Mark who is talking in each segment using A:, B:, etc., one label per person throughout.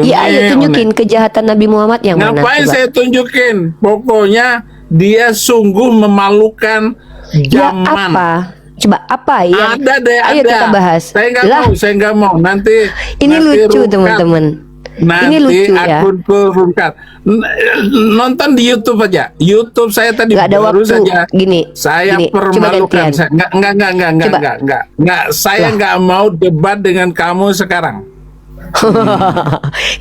A: Ya, ayo tunjukin kejahatan Nabi Muhammad yang mana?
B: Ngapain
A: Coba.
B: saya tunjukin? Pokoknya dia sungguh memalukan
A: Ya
B: zaman.
A: apa? Coba apa ya?
B: Ada deh,
A: Ayo
B: ada.
A: kita bahas.
B: Saya nggak
A: Lah,
B: mau, saya nggak mau. Nanti
A: ini
B: nanti
A: lucu
B: rungkat.
A: teman-teman.
B: Nanti
A: Ini lucu ya.
B: akunku rungkat. Nonton di YouTube aja. YouTube saya tadi
A: Nggak ada
B: baru
A: waktu.
B: saja.
A: Gini,
B: Saya
A: gini. Coba
B: permalukan.
A: gantian.
B: Saya, enggak. Saya
A: Lah.
B: nggak mau debat dengan kamu sekarang.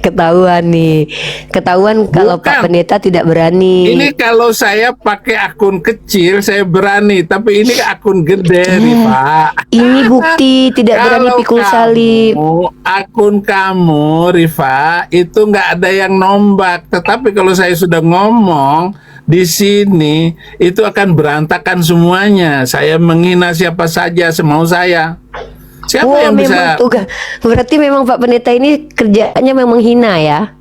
A: Ketahuan nih. Ketahuan kalau Pak
B: Bukan.
A: Pendeta tidak berani.
B: Ini kalau saya pakai akun kecil saya berani, tapi ini akun gede nih Pak.
A: Ini bukti tidak berani
B: Kalau
A: pikul salib.
B: akun kamu, Rifa, itu nggak ada yang nombak. Tetapi kalau saya sudah ngomong di sini, itu akan berantakan semuanya. Saya menghina siapa saja semau saya. Siapa
A: Oh,
B: yang
A: memang
B: bisa?
A: tugas. Berarti memang Pak Pendeta ini kerjanya memang menghina ya.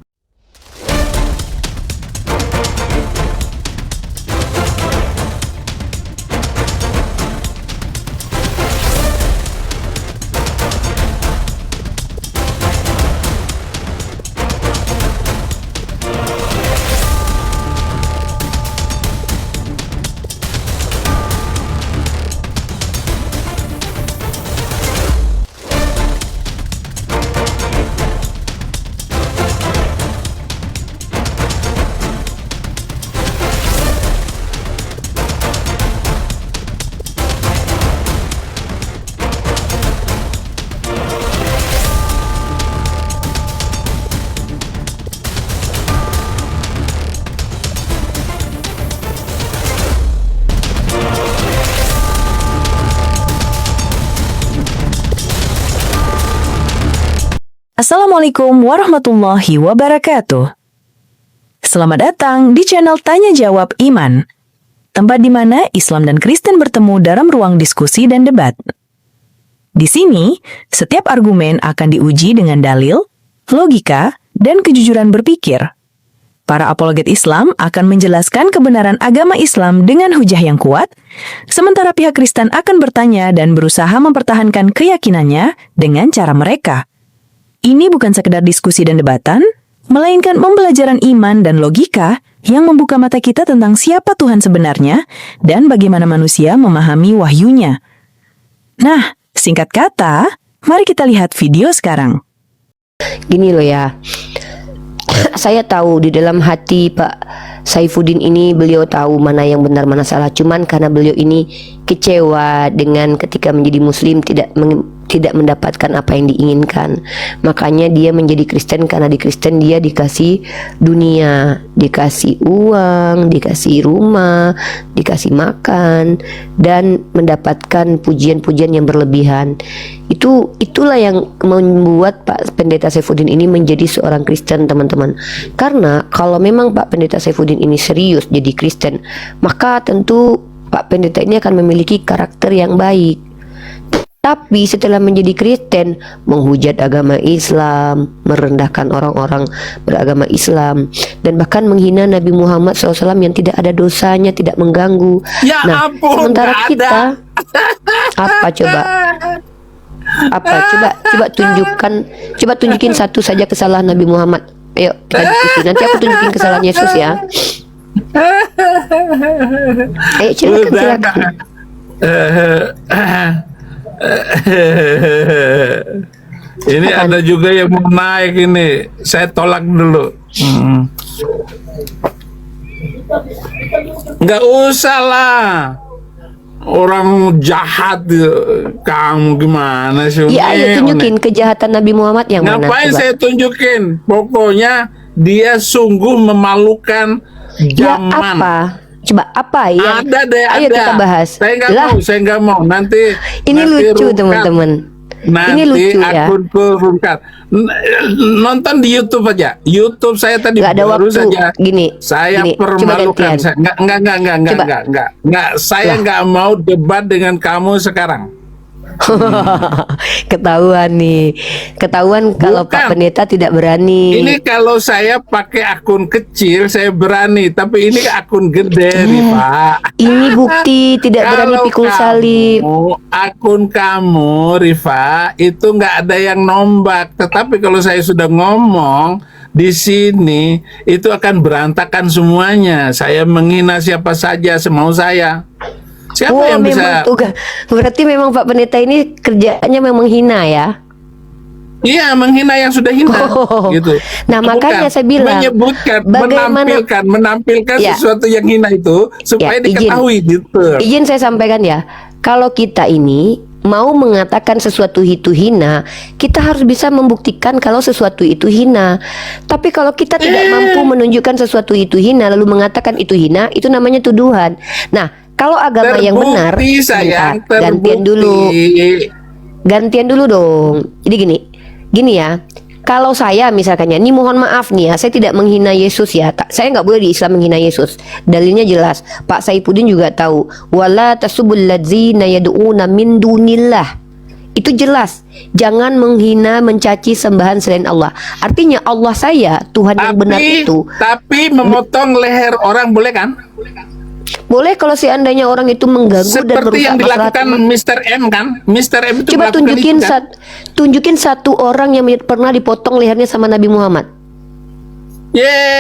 C: Assalamualaikum warahmatullahi wabarakatuh. Selamat datang di channel Tanya Jawab Iman, tempat di mana Islam dan Kristen bertemu dalam ruang diskusi dan debat. Di sini, setiap argumen akan diuji dengan dalil, logika, dan kejujuran berpikir. Para apologet Islam akan menjelaskan kebenaran agama Islam dengan hujah yang kuat, sementara pihak Kristen akan bertanya dan berusaha mempertahankan keyakinannya dengan cara mereka. Ini bukan sekedar diskusi dan debatan, melainkan pembelajaran iman dan logika yang membuka mata kita tentang siapa Tuhan sebenarnya dan bagaimana manusia memahami wahyunya. Nah, singkat kata, mari kita lihat video sekarang.
A: Gini loh ya. Saya tahu di dalam hati Pak Saifuddin ini beliau tahu mana yang benar mana salah. Cuman karena beliau ini kecewa dengan ketika menjadi muslim tidak mendapatkan apa yang diinginkan. Makanya dia menjadi Kristen karena di Kristen dia dikasih dunia, dikasih uang, dikasih rumah, dikasih makan dan mendapatkan pujian-pujian yang berlebihan. Itulah yang membuat Pak Pendeta Saifuddin ini menjadi seorang Kristen, teman-teman. Karena kalau memang Pak Pendeta Saifuddin ini serius jadi Kristen, maka tentu Pak Pendeta ini akan memiliki karakter yang baik. Tapi setelah menjadi Kristen, menghujat agama Islam, merendahkan orang-orang beragama Islam, dan bahkan menghina Nabi Muhammad SAW yang tidak ada dosanya, tidak mengganggu.
B: Ya
A: Nah,
B: ampun,
A: sementara
B: nggak
A: kita
B: ada.
A: apa coba? Apa coba tunjukin satu saja kesalahan Nabi Muhammad. Ayo kita diskusi. Nanti aku tunjukin kesalahan Yesus ya. Ayo silakan.
B: Ini
A: Apaan?
B: ada juga yang mau naik ini. Saya tolak dulu. Nggak usah lah. Orang jahat kamu gimana sih?
A: Ya, ayo tunjukin kejahatan Nabi Muhammad yang mana?
B: Ngapain
A: Coba.
B: saya tunjukin? Pokoknya dia sungguh memalukan
A: Ya
B: zaman.
A: apa? Coba apa ya?
B: Ada deh,
A: Ayo
B: ada.
A: kita bahas.
B: Saya nggak
A: Lah,
B: mau, saya nggak mau. Nanti
A: ini lucu
B: rungkat.
A: teman-teman.
B: Nanti
A: Ini lucu ya.
B: akunku rungkat. Nonton di YouTube aja. YouTube saya tadi
A: Nggak ada
B: baru
A: waktu.
B: saja.
A: Gini,
B: Saya
A: gini. Coba
B: permalukan.
A: gantian.
B: Saya, enggak.
A: Coba.
B: Saya
A: Lah.
B: nggak mau debat dengan kamu sekarang.
A: Ketahuan nih. Ketahuan kalau
B: Bukan.
A: Pak Pendeta tidak berani.
B: Ini kalau saya pakai akun kecil saya berani, tapi ini akun gede nih Pak.
A: Ini bukti tidak berani
B: Kalau
A: pikul salib.
B: akun kamu, Rifa, itu nggak ada yang nombak. Tetapi kalau saya sudah ngomong di sini, itu akan berantakan semuanya. Saya menghina siapa saja semau saya. Siapa
A: Wah,
B: yang
A: memang
B: bisa?
A: tugas. Berarti memang Pak Pendeta ini kerjaannya memang hina ya.
B: Iya, menghina yang sudah hina,
A: Oh.
B: gitu.
A: Nah, makanya saya bilang,
B: menyebutkan,
A: bagaimana-
B: menampilkan
A: Ya.
B: sesuatu yang hina itu supaya
A: Ya, izin.
B: diketahui, gitu.
A: Izin saya sampaikan ya. Kalau kita ini mau mengatakan sesuatu itu hina, kita harus bisa membuktikan kalau sesuatu itu hina. Tapi kalau kita tidak mampu menunjukkan sesuatu itu hina lalu mengatakan itu hina, itu namanya tuduhan. Nah, kalau agama yang benar,
B: Terbukti, sayang,
A: bentar, gantian dulu. Gantian dulu dong. Jadi gini ya. Kalau saya misalkannya, ini mohon maaf nih ya, saya tidak menghina Yesus ya. Saya nggak boleh di Islam menghina Yesus. Dalilnya jelas. Pak Saifuddin juga tahu. Wala tasubul ladzina yad'una min dunillah. Itu jelas. Jangan menghina, mencaci sembahan selain Allah. Artinya Allah saya, Tuhan yang benar itu.
B: Tapi memotong leher orang boleh kan?
A: Boleh kalau seandainya orang itu mengganggu dan
B: Seperti yang
A: merusak maslahat
B: dilakukan
A: umat.
B: Mr. M kan? Mr. M itu
A: Coba
B: melakukan
A: tunjukin
B: itu, kan?
A: tunjukin satu orang yang pernah dipotong lehernya sama Nabi Muhammad.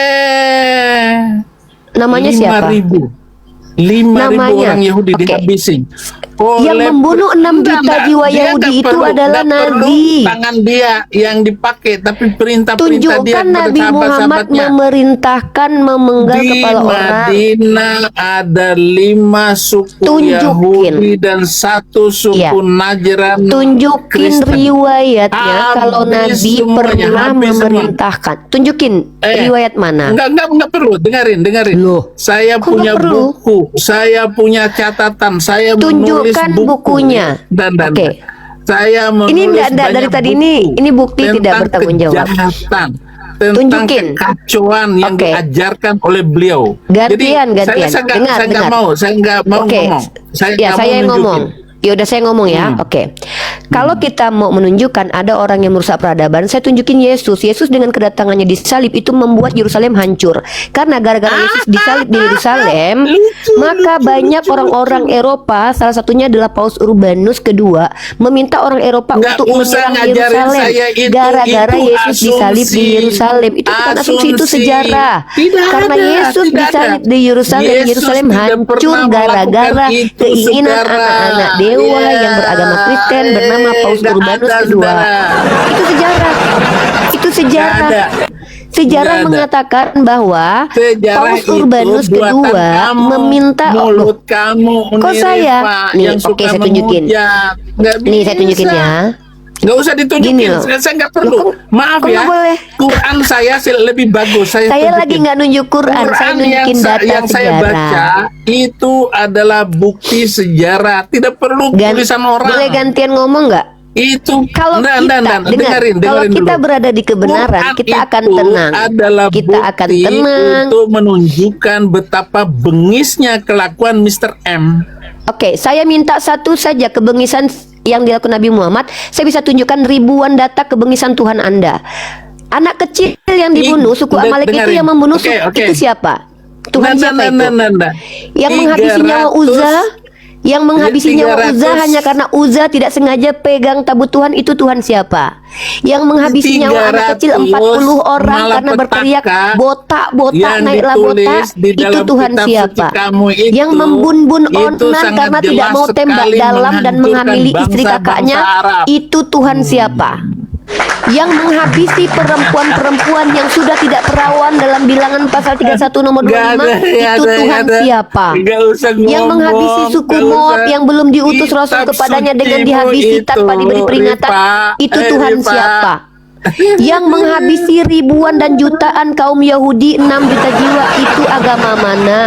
B: Yeay.
A: Namanya siapa?
B: 5.000
A: Namanya,
B: orang Yahudi
A: oke.
B: dihabisin.
A: Yang membunuh 6 juta jiwa Yahudi itu adalah Nabi.
B: Tangan dia yang dipakai, tapi perintah-perintah dia
A: Tunjukkan
B: kepada
A: Nabi Muhammad
B: sahabat-sahabatnya.
A: memerintahkan memenggal
B: Di
A: kepala orang.
B: Madinah ada 5 suku
A: Tunjukin.
B: Yahudi dan 1 suku
A: Iya.
B: Najran.
A: Tunjukin
B: Kristen.
A: riwayatnya
B: Habis
A: kalau Nabi
B: semuanya,
A: pernah
B: habis semua.
A: memerintahkan. Tunjukin riwayat mana?
B: Enggak perlu, dengerin.
A: Loh,
B: Saya
A: kok
B: punya
A: nggak perlu?
B: buku, saya punya catatan, saya menulis
A: Tunjukkan
B: buku
A: bukunya.
B: dan
A: Oke.
B: Saya menulis
A: Ini enggak ada, dari
B: banyak
A: tadi
B: buku
A: ini bukti tidak
B: tentang
A: bertanggung jawab.
B: kejahatan, tentang
A: Tunjukin.
B: kekacauan yang
A: Oke.
B: diajarkan oleh beliau.
A: Gantian.
B: Saya
A: Dengar.
B: nggak mau, saya nggak mau
A: Oke.
B: ngomong. Saya
A: Ya,
B: nggak
A: saya
B: mau
A: yang
B: nunjukin.
A: ngomong. Ya udah saya ngomong ya. Oke. Kalau kita mau menunjukkan ada orang yang merusak peradaban, saya tunjukin Yesus. Yesus dengan kedatangannya di salib itu membuat Yerusalem hancur. Karena gara-gara Yesus disalib di Yerusalem, maka banyak orang-orang Eropa, salah satunya adalah Paus Urbanus kedua, meminta orang Eropa
B: Nggak
A: untuk
B: usah
A: menyerang
B: ngajarin
A: Yerusalem.
B: saya itu,
A: Gara-gara
B: itu
A: Yesus disalib di
B: asumsi.
A: Yerusalem. Itu bukan asumsi, itu
B: Asumsi.
A: sejarah.
B: Tidak
A: Karena
B: ada,
A: Yesus
B: tidak
A: disalib
B: ada.
A: di Yerusalem,
B: Yesus
A: Yerusalem
B: tidak
A: hancur
B: pernah
A: gara-gara
B: melakukan itu,
A: keinginan
B: saudara.
A: anak-anak dewa
B: Ya,
A: yang beragama Kristen bernama Paus
B: nggak
A: Urbanus
B: ada,
A: kedua.
B: saudara.
A: Itu sejarah. Itu sejarah.
B: Nggak ada.
A: Sejarah
B: Nggak ada.
A: mengatakan bahwa
B: Sejarah
A: Paus
B: itu
A: Urbanus
B: buatan
A: kedua
B: kamu,
A: meminta
B: mulut kamu,
A: Kok saya?
B: Pak,
A: Nih,
B: yang
A: oke,
B: suka
A: saya tunjukin.
B: menghujat. Nggak
A: Nih saya tunjukin
B: bisa.
A: ya.
B: Nggak usah
A: Gini
B: ditunjukin,
A: loh.
B: saya nggak perlu.
A: Loh,
B: Maaf
A: kok
B: ya,
A: nggak boleh?
B: Quran saya lebih bagus. Saya
A: Saya
B: tunjukin.
A: lagi nggak nunjuk Quran, saya nunjukin data
B: yang saya baca
A: sejarah.
B: itu adalah bukti sejarah. Tidak perlu tulisan orang.
A: Boleh gantian ngomong nggak?
B: Itu
A: Kalau
B: Nggak,
A: kita
B: dengerin
A: kalau kita
B: dulu.
A: berada di kebenaran,
B: Quran
A: kita akan
B: itu
A: tenang.
B: adalah
A: Kita akan
B: bukti
A: tenang.
B: untuk menunjukkan betapa bengisnya kelakuan Mr. M.
A: Oke, saya minta satu saja kebengisan yang dilakukan Nabi Muhammad. Saya bisa tunjukkan ribuan data kebengisan Tuhan Anda. Anak kecil yang dibunuh, suku Amalek itu
B: dengerin.
A: yang membunuh
B: Oke, oke.
A: itu siapa? Tuhan siapa itu?
B: Nah.
A: Yang menghabisi nyawa Uzza, yang menghabisi nyawa
B: 300.
A: Uzza hanya karena Uzza tidak sengaja pegang tabut Tuhan, itu Tuhan siapa? Yang menghabisi nyawa anak kecil 40 orang karena berteriak botak-botak
B: yang
A: naiklah botak,
B: ditulis di
A: itu
B: dalam
A: Tuhan
B: kitab
A: siapa?
B: suci kamu itu,
A: Yang membun-bun
B: itu
A: onan
B: sangat
A: karena tidak
B: jelas
A: mau tembak
B: sekali
A: dalam dan
B: menghancurkan
A: menghamili istri
B: bangsa-bangsa
A: kakaknya,
B: Arab.
A: itu Tuhan siapa? Yang menghabisi perempuan-perempuan yang sudah tidak perawan dalam bilangan pasal 31 nomor 25, itu Tuhan siapa?
B: Nggak usah ngomong,
A: Yang menghabisi suku
B: nggak
A: Moab
B: usah.
A: yang belum diutus Rasul
B: Kitab
A: kepadanya dengan
B: sucimu
A: dihabisi
B: itu,
A: tanpa diberi peringatan,
B: Rifa.
A: itu Tuhan
B: Rifa.
A: siapa? Yang menghabisi ribuan dan jutaan kaum Yahudi 6 juta jiwa, itu agama mana?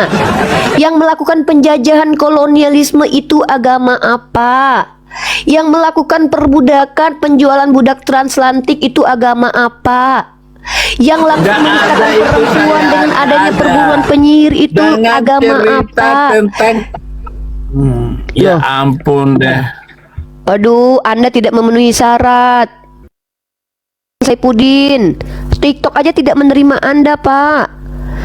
A: Yang melakukan penjajahan kolonialisme, itu agama apa? Yang melakukan perbudakan, penjualan budak transatlantik, itu agama apa? Yang langsung
B: Nggak
A: menikahkan
B: ada itu,
A: perempuan
B: sayang.
A: dengan adanya
B: Ada.
A: perburuan penyihir, itu
B: Jangan
A: agama
B: cerita
A: apa?
B: tentang ya
A: Loh.
B: ampun deh.
A: Aduh, Anda tidak memenuhi syarat. Saifuddin, TikTok aja tidak menerima Anda, Pak.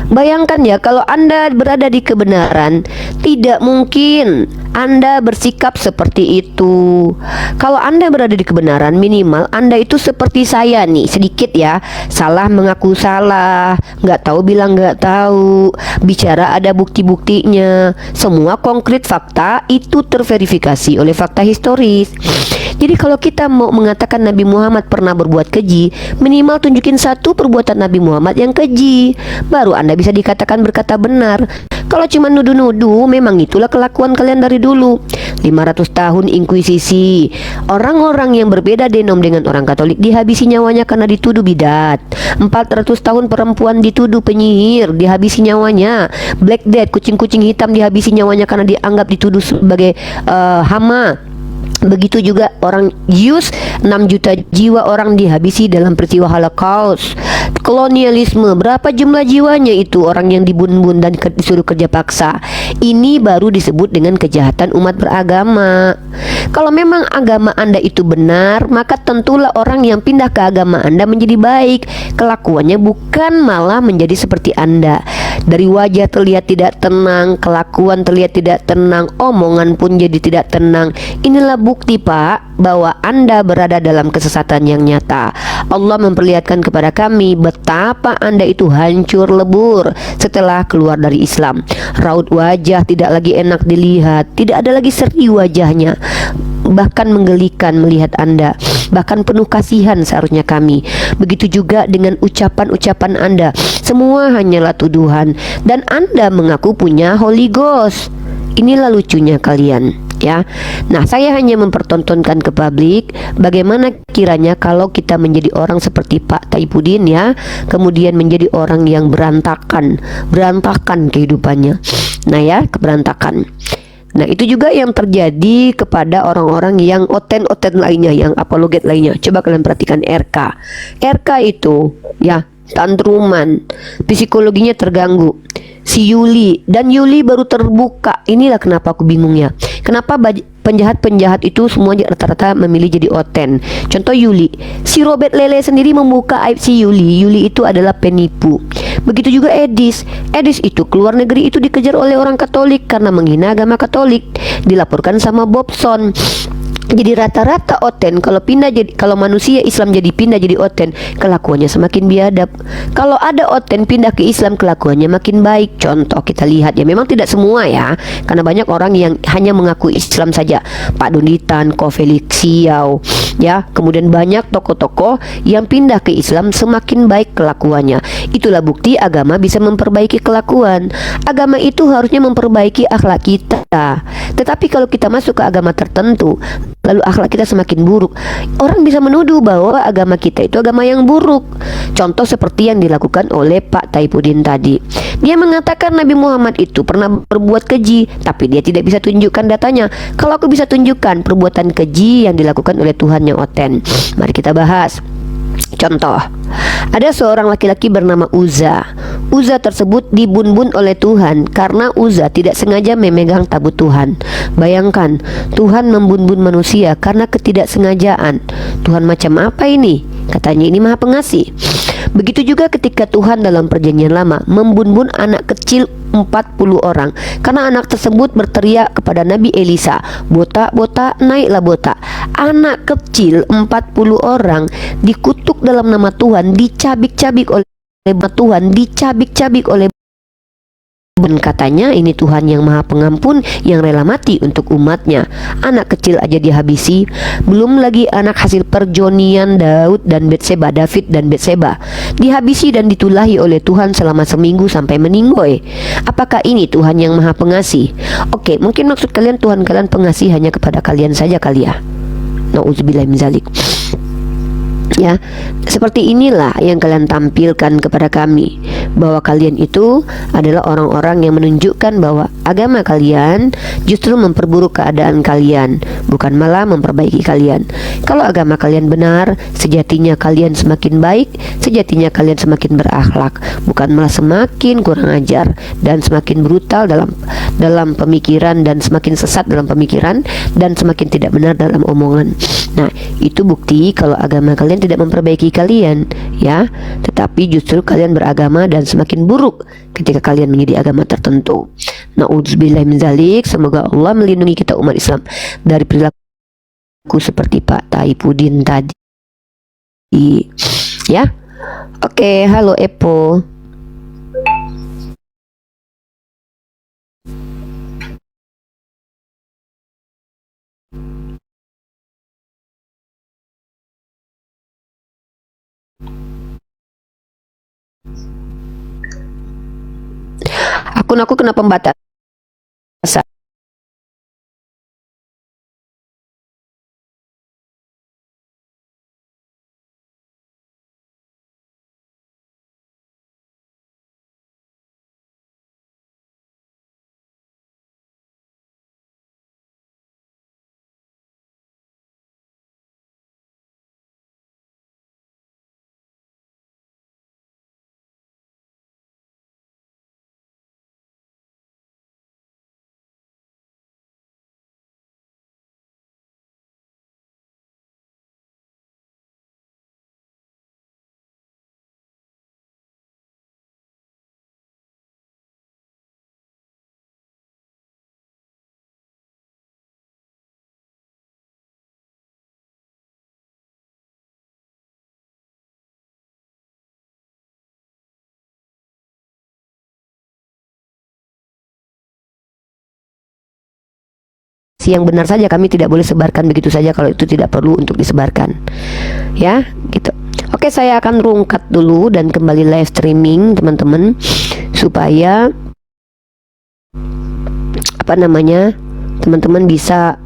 A: Bayangkan ya, kalau Anda berada di kebenaran, tidak mungkin Anda bersikap seperti itu. Kalau Anda berada di kebenaran, minimal Anda itu seperti saya nih, sedikit ya, salah mengaku salah, nggak tahu bilang nggak tahu, bicara ada bukti-buktinya, semua konkret fakta itu terverifikasi oleh fakta historis. Jadi kalau kita mau mengatakan Nabi Muhammad pernah berbuat keji, minimal tunjukin satu perbuatan Nabi Muhammad yang keji, baru Anda bisa dikatakan berkata benar. Kalau cuma nuduh-nuduh, memang itulah kelakuan kalian dari dulu. 500 tahun inkuisisi, orang-orang yang berbeda denom dengan orang Katolik dihabisi nyawanya karena dituduh bidat. 400 tahun perempuan dituduh penyihir, dihabisi nyawanya. Black Death, kucing-kucing hitam dihabisi nyawanya karena dianggap dituduh sebagai hama. Begitu juga orang Jews, 6 juta jiwa orang dihabisi dalam peristiwa Holocaust. Kolonialisme, berapa jumlah jiwanya itu orang yang dibunuh dan disuruh kerja paksa. Ini baru disebut dengan kejahatan umat beragama. Kalau memang agama Anda itu benar, maka tentulah orang yang pindah ke agama Anda menjadi baik. Kelakuannya bukan malah menjadi seperti Anda. Dari wajah terlihat tidak tenang, kelakuan terlihat tidak tenang, omongan pun jadi tidak tenang. Inilah bukti, Pak, bahwa Anda berada dalam kesesatan yang nyata. Allah memperlihatkan kepada kami betapa Anda itu hancur lebur setelah keluar dari Islam. Raut wajah tidak lagi enak dilihat, tidak ada lagi seri wajahnya, bahkan menggelikan melihat Anda, bahkan penuh kasihan seharusnya kami. Begitu juga dengan ucapan-ucapan Anda, semua hanyalah tuduhan, dan Anda mengaku punya Holy Ghost. Inilah lucunya kalian, ya. Nah, saya hanya mempertontonkan ke publik bagaimana kiranya kalau kita menjadi orang seperti Pak Saifuddin, ya, kemudian menjadi orang yang berantakan kehidupannya. Nah, ya, keberantakan. Nah, itu juga yang terjadi kepada orang-orang yang oten-oten lainnya, yang apologet lainnya. Coba kalian perhatikan RK. RK itu, ya, tantruman, psikologinya terganggu. Si Yuli, dan Yuli baru terbuka. Inilah kenapa aku bingung, ya. Kenapa penjahat-penjahat itu semua rata-rata memilih jadi oten. Contoh Yuli, si Robert Lele sendiri membuka aib si Yuli. Yuli itu adalah penipu. Begitu juga Edis. Edis itu keluar negeri itu dikejar oleh orang Katolik karena menghina agama Katolik. Dilaporkan sama Bobson. Jadi rata-rata oten kalau manusia Islam jadi pindah jadi oten, kelakuannya semakin biadab. Kalau ada oten pindah ke Islam, kelakuannya makin baik. Contoh kita lihat, ya, memang tidak semua, ya, karena banyak orang yang hanya mengaku Islam saja. Pak Dunitan, Ko Felix Siau, ya, kemudian banyak tokoh-tokoh yang pindah ke Islam semakin baik kelakuannya. Itulah bukti agama bisa memperbaiki kelakuan. Agama itu harusnya memperbaiki akhlak kita. Tetapi kalau kita masuk ke agama tertentu, lalu akhlak kita semakin buruk, orang bisa menuduh bahwa agama kita itu agama yang buruk. Contoh seperti yang dilakukan oleh Pak Saifuddin tadi. Dia mengatakan Nabi Muhammad itu pernah berbuat keji, tapi dia tidak bisa tunjukkan datanya. Kalau aku bisa tunjukkan perbuatan keji yang dilakukan oleh Tuhan yang oten, mari kita bahas. Contoh, ada seorang laki-laki bernama Uzza. Uzza tersebut dibun-bun oleh Tuhan karena Uzza tidak sengaja memegang tabut Tuhan. Bayangkan, Tuhan membun-bun manusia karena ketidaksengajaan. Tuhan macam apa ini? Katanya ini Maha Pengasih. Begitu juga ketika Tuhan dalam perjanjian lama membun-bun anak kecil 40 orang karena anak tersebut berteriak kepada Nabi Elisa, "Botak, botak, naiklah botak." Anak kecil 40 orang dikutuk dalam nama Tuhan, dicabik-cabik oleh Tuhan, dicabik-cabik oleh. Dan katanya ini Tuhan yang Maha Pengampun yang rela mati untuk umatnya. Anak kecil aja dihabisi, belum lagi anak hasil perjonian Daud dan Betseba, David dan Betseba, dihabisi dan ditulahi oleh Tuhan selama seminggu sampai meninggoy. Apakah ini Tuhan yang Maha Pengasih? Oke, mungkin maksud kalian Tuhan kalian pengasih hanya kepada kalian saja kali, ya. Nauzubillah min zalik. Ya, seperti inilah yang kalian tampilkan kepada kami, bahwa kalian itu adalah orang-orang yang menunjukkan bahwa agama kalian justru memperburuk keadaan kalian, bukan malah memperbaiki kalian. Kalau agama kalian benar, sejatinya kalian semakin baik, sejatinya kalian semakin berakhlak, bukan malah semakin kurang ajar dan semakin brutal dalam pemikiran dan semakin sesat dalam pemikiran dan semakin tidak benar dalam omongan. Nah, itu bukti kalau agama kalian tidak memperbaiki kalian, ya. Tetapi justru kalian beragama dan semakin buruk ketika kalian menjadi agama tertentu. Na'udzubillah min zalik. Semoga Allah melindungi kita umat Islam dari perilaku seperti Pak Taifudin tadi. Ya. Oke, halo Epo. Akun aku kena pembatasan. Yang benar saja, kami tidak boleh sebarkan begitu saja kalau itu tidak perlu untuk disebarkan, ya gitu. Oke, saya akan rungkat dulu dan kembali live streaming teman-teman, supaya teman-teman bisa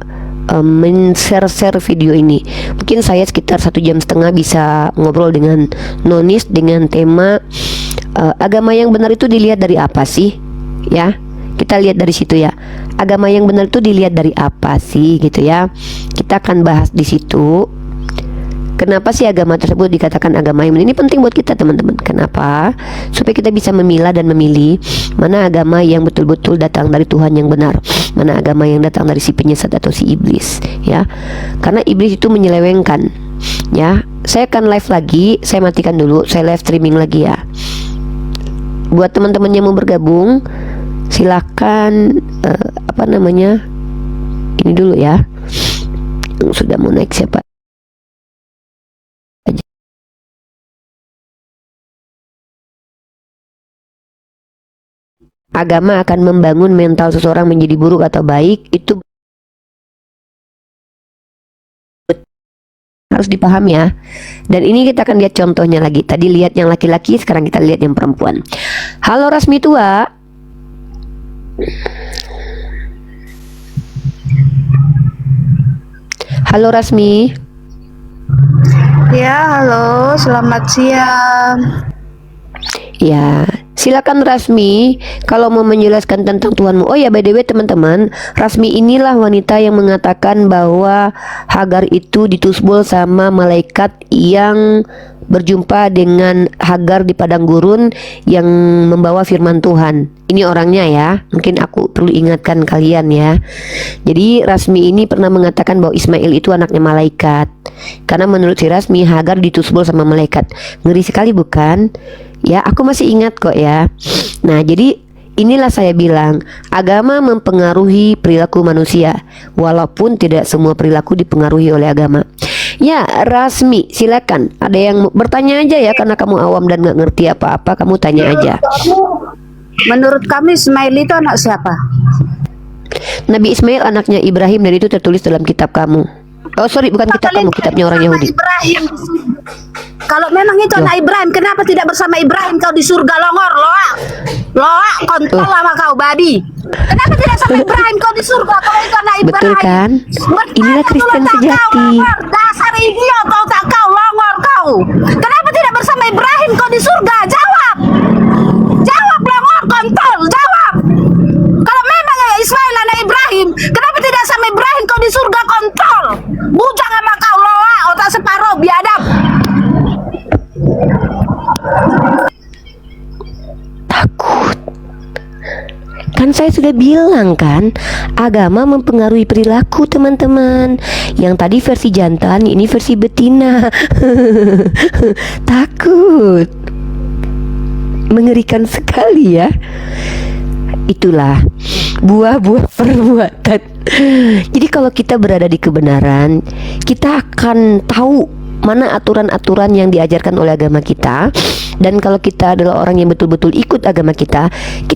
A: men-share video ini. Mungkin saya sekitar 1,5 jam bisa ngobrol dengan Nonis dengan tema agama yang benar itu dilihat dari apa sih, ya. Kita lihat dari situ ya. Agama yang benar itu dilihat dari apa sih gitu ya. Kita akan bahas di situ. Kenapa sih agama tersebut dikatakan agama yang benar? Ini penting buat kita teman-teman. Kenapa? Supaya kita bisa memilah dan memilih mana agama yang betul-betul datang dari Tuhan yang benar, mana agama yang datang dari si penyesat atau si iblis, ya. Karena iblis itu menyelewengkan, ya. Saya akan live lagi. Saya matikan dulu. Saya live streaming lagi ya. Buat teman-teman yang mau bergabung, silakan ini dulu ya. Sudah mau naik siapa aja. Agama akan membangun mental seseorang menjadi buruk atau baik, itu harus dipahami ya. Dan ini kita akan lihat contohnya lagi. Tadi lihat yang laki-laki, sekarang kita lihat yang perempuan. Halo Rasmi Tua. Halo Rasmi.
D: Ya, halo, selamat siang.
A: Ya, silakan Rasmi kalau mau menjelaskan tentang Tuhanmu. Oh ya, by the way teman-teman, Rasmi inilah wanita yang mengatakan bahwa Hagar itu ditusbul sama malaikat yang berjumpa dengan Hagar di padang gurun yang membawa firman Tuhan. Ini orangnya ya, mungkin aku perlu ingatkan kalian ya. Jadi Rasmi ini pernah mengatakan bahwa Ismail itu anaknya malaikat. Karena menurut si Rasmi, Hagar ditusbul sama malaikat. Ngeri sekali bukan? Ya, aku masih ingat kok ya. Nah, jadi inilah saya bilang, agama mempengaruhi perilaku manusia, walaupun tidak semua perilaku dipengaruhi oleh agama. Ya, Rasmi, silakan. Ada yang bertanya aja ya, karena kamu awam dan nggak ngerti apa-apa, kamu tanya aja.
D: Menurut kamu Ismail itu anak siapa?
A: Nabi Ismail anaknya Ibrahim dan itu tertulis dalam kitab kamu. Oh sorry, bukan kitab kamu, kitabnya orang Yahudi.
D: Ibrahim. Kalau memang itu anak Ibrahim, kenapa tidak bersama Ibrahim kau di surga longor, loak, kontol sama kau babi. Kenapa tidak sama Ibrahim kau di surga kalau itu anak Ibrahim?
A: Betul kan? Inilah Kristen sejati.
D: Dasar idiot, tahu tak kau longor kau. Kenapa tidak bersama Ibrahim kau di surga? Jawab, jawab longor, kontol, jawab. Kalau memang Ismail anak Ibrahim, kenapa tidak sama Ibrahim kau di surga, kontol? Bujang sama kau, loak, otak separuh, biadab.
A: Takut. Kan saya sudah sudah bilang kan, agama mempengaruhi perilaku teman-teman. Yang tadi versi jantan, ini versi betina. Takut. Mengerikan sekali ya. Itulah buah-buah perbuatan. Jadi kalau kita berada di kebenaran, kita akan tahu mana aturan-aturan yang diajarkan oleh agama kita. Dan kalau kita adalah orang yang betul-betul ikut agama kita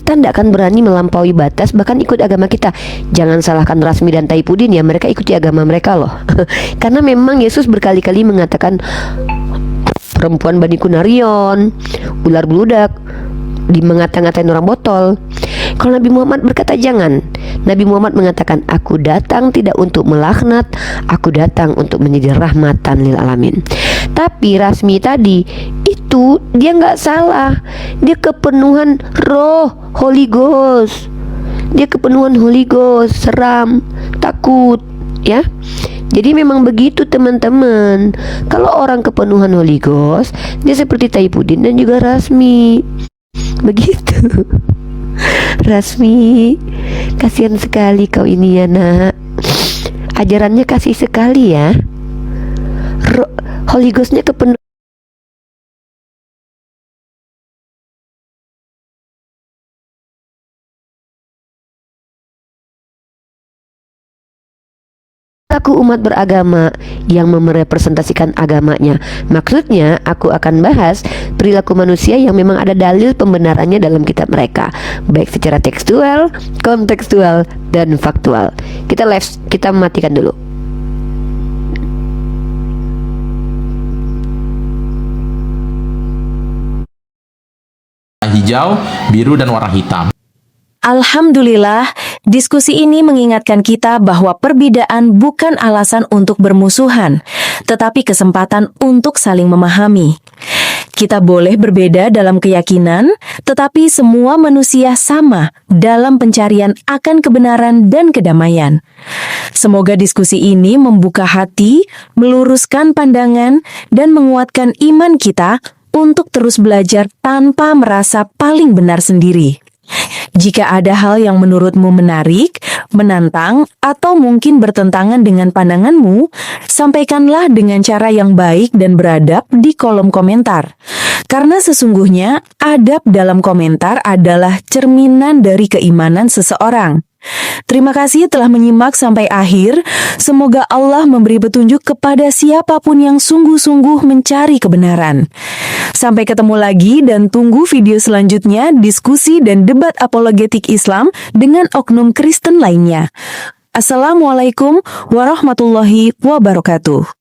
A: tidak akan berani melampaui batas, bahkan ikut agama kita. Jangan salahkan Rasmi dan Taipudin ya, mereka ikuti agama mereka loh. Karena memang Yesus berkali-kali mengatakan perempuan Bani Kunarion, ular beludak, di mengata-ngatain orang botol. Kalau Nabi Muhammad berkata jangan, Nabi Muhammad mengatakan, aku datang tidak untuk melaknat, aku datang untuk menjadi rahmatan lil alamin. Tapi Rasmi tadi itu dia nggak salah, dia kepenuhan roh Holy Ghost, dia kepenuhan Holy Ghost, seram, takut ya. Jadi memang begitu teman-teman. Kalau orang kepenuhan Holy Ghost, dia seperti Taipudin dan juga Rasmi. Begitu. Rasmi, kasihan sekali kau ini ya nak. Ajarannya kasih sekali ya. Holy Ghost-nya kepenuhan. Aku umat beragama yang merepresentasikan agamanya. Maksudnya aku akan bahas perilaku manusia yang memang ada dalil pembenarannya dalam kitab mereka, baik secara tekstual, kontekstual, dan faktual. Kita matikan dulu.
E: Hijau, biru, dan warna hitam.
C: Alhamdulillah, diskusi ini mengingatkan kita bahwa perbedaan bukan alasan untuk bermusuhan, tetapi kesempatan untuk saling memahami. Kita boleh berbeda dalam keyakinan, tetapi semua manusia sama dalam pencarian akan kebenaran dan kedamaian. Semoga diskusi ini membuka hati, meluruskan pandangan, dan menguatkan iman kita untuk terus belajar tanpa merasa paling benar sendiri. Jika ada hal yang menurutmu menarik, menantang, atau mungkin bertentangan dengan pandanganmu, sampaikanlah dengan cara yang baik dan beradab di kolom komentar. Karena sesungguhnya, adab dalam komentar adalah cerminan dari keimanan seseorang. Terima kasih telah menyimak sampai akhir. Semoga Allah memberi petunjuk kepada siapapun yang sungguh-sungguh mencari kebenaran. Sampai ketemu lagi dan tunggu video selanjutnya diskusi dan debat apologetik Islam dengan oknum Kristen lainnya. Assalamualaikum warahmatullahi wabarakatuh.